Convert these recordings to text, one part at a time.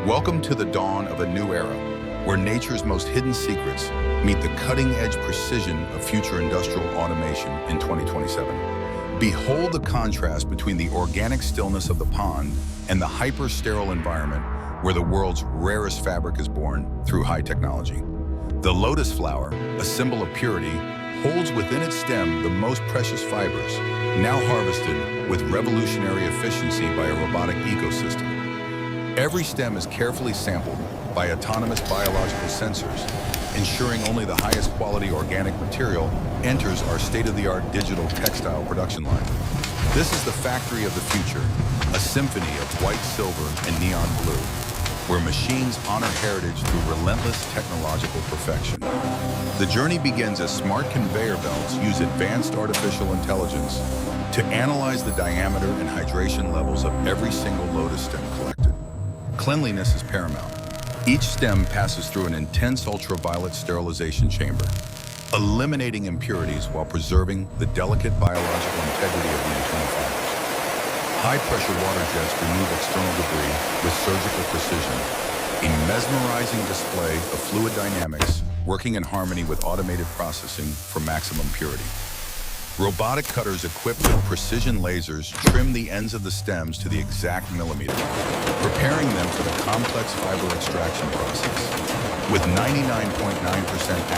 Welcome to the dawn of a new era, where nature's most hidden secrets meet the cutting-edge precision of future industrial automation in 2027. Behold the contrast between the organic stillness of the pond and the hyper-sterile environment where the world's rarest fabric is born through high technology. The lotus flower, a symbol of purity, holds within its stem the most precious fibers, now harvested with revolutionary efficiency by a robotic ecosystem. Every stem is carefully sampled by autonomous biological sensors, ensuring only the highest quality organic material enters our state-of-the-art digital textile production line. This is the factory of the future, a symphony of white, silver, and neon blue, where machines honor heritage through relentless technological perfection. The journey begins as smart conveyor belts use advanced artificial intelligence to analyze the diameter and hydration levels of every single lotus stem collected. Cleanliness is paramount. Each stem passes through an intense ultraviolet sterilization chamber, eliminating impurities while preserving the delicate biological integrity of the internal fibers. High-pressure water jets remove external debris with surgical precision, a mesmerizing display of fluid dynamics working in harmony with automated processing for maximum purity. Robotic cutters equipped with precision lasers trim the ends of the stems to the exact millimeter, preparing them for the complex fiber extraction process. With 99.9%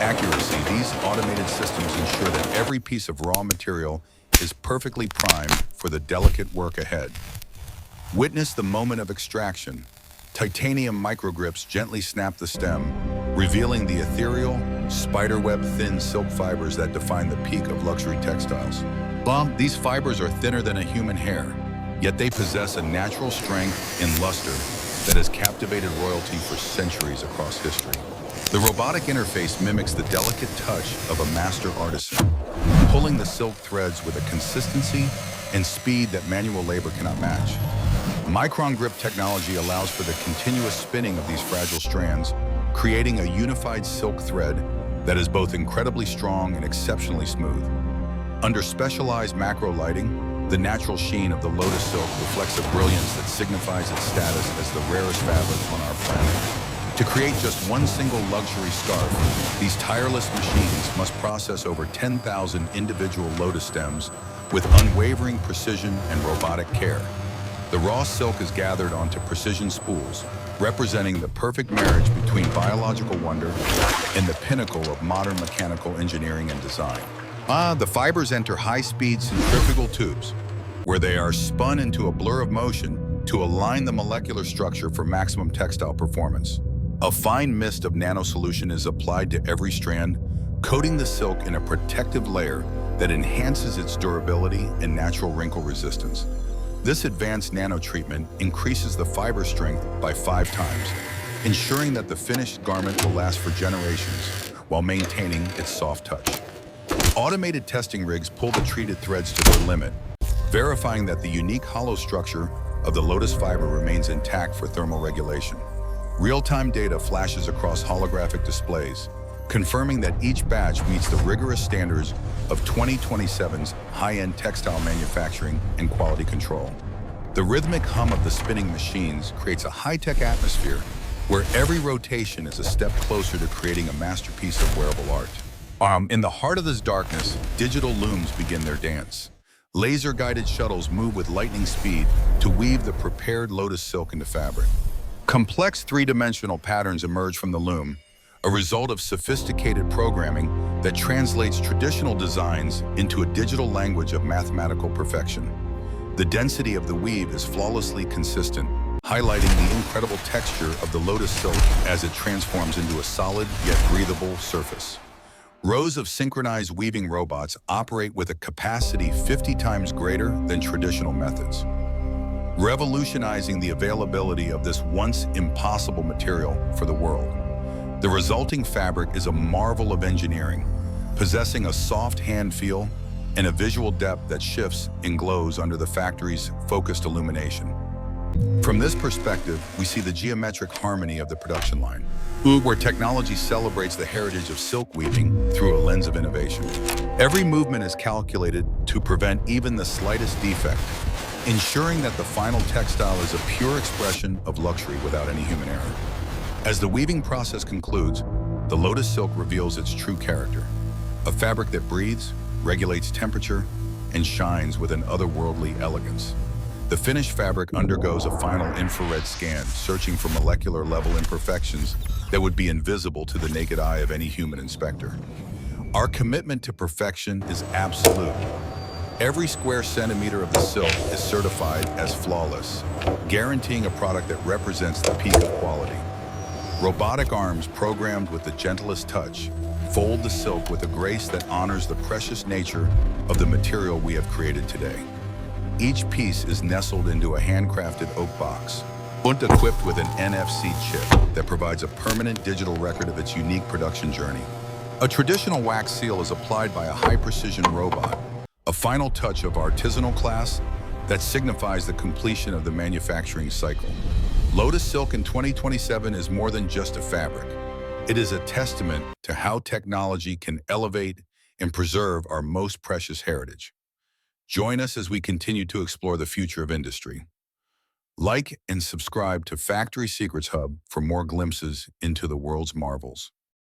accuracy, these automated systems ensure that every piece of raw material is perfectly primed for the delicate work ahead. Witness the moment of extraction. Titanium microgrips gently snap the stem, revealing the ethereal, spiderweb-thin silk fibers that define the peak of luxury textiles. These fibers are thinner than a human hair, yet they possess a natural strength and luster that has captivated royalty for centuries across history. The robotic interface mimics the delicate touch of a master artisan, pulling the silk threads with a consistency and speed that manual labor cannot match. Micron grip technology allows for the continuous spinning of these fragile strands, creating a unified silk thread that is both incredibly strong and exceptionally smooth. Under specialized macro lighting, the natural sheen of the lotus silk reflects a brilliance that signifies its status as the rarest fabric on our planet. To create just one single luxury scarf, these tireless machines must process over 10,000 individual lotus stems with unwavering precision and robotic care. The raw silk is gathered onto precision spools, representing the perfect marriage between biological wonder and the pinnacle of modern mechanical engineering and design. The fibers enter high-speed centrifugal tubes, where they are spun into a blur of motion to align the molecular structure for maximum textile performance. A fine mist of nano solution is applied to every strand, coating the silk in a protective layer that enhances its durability and natural wrinkle resistance. This advanced nano treatment increases the fiber strength by 5 times, ensuring that the finished garment will last for generations while maintaining its soft touch. Automated testing rigs pull the treated threads to their limit, verifying that the unique hollow structure of the lotus fiber remains intact for thermal regulation. Real-time data flashes across holographic displays, confirming that each batch meets the rigorous standards of 2027's high-end textile manufacturing and quality control. The rhythmic hum of the spinning machines creates a high-tech atmosphere where every rotation is a step closer to creating a masterpiece of wearable art. In the heart of this darkness, digital looms begin their dance. Laser-guided shuttles move with lightning speed to weave the prepared lotus silk into fabric. Complex three-dimensional patterns emerge from the loom, a result of sophisticated programming that translates traditional designs into a digital language of mathematical perfection. The density of the weave is flawlessly consistent, highlighting the incredible texture of the lotus silk as it transforms into a solid yet breathable surface. Rows of synchronized weaving robots operate with a capacity 50 times greater than traditional methods, revolutionizing the availability of this once impossible material for the world. The resulting fabric is a marvel of engineering, possessing a soft hand feel and a visual depth that shifts and glows under the factory's focused illumination. From this perspective, we see the geometric harmony of the production line, where technology celebrates the heritage of silk weaving through a lens of innovation. Every movement is calculated to prevent even the slightest defect, ensuring that the final textile is a pure expression of luxury without any human error. As the weaving process concludes, the Lotus silk reveals its true character, a fabric that breathes, regulates temperature, and shines with an otherworldly elegance. The finished fabric undergoes a final infrared scan, searching for molecular-level imperfections that would be invisible to the naked eye of any human inspector. Our commitment to perfection is absolute. Every square centimeter of the silk is certified as flawless, guaranteeing a product that represents the peak of quality. Robotic arms programmed with the gentlest touch fold the silk with a grace that honors the precious nature of the material we have created today. Each piece is nestled into a handcrafted oak box and equipped with an NFC chip that provides a permanent digital record of its unique production journey. A traditional wax seal is applied by a high-precision robot, a final touch of artisanal class that signifies the completion of the manufacturing cycle. Lotus silk in 2027 is more than just a fabric. It is a testament to how technology can elevate and preserve our most precious heritage. Join us as we continue to explore the future of industry. Like and subscribe to Factory Secrets Hub for more glimpses into the world's marvels.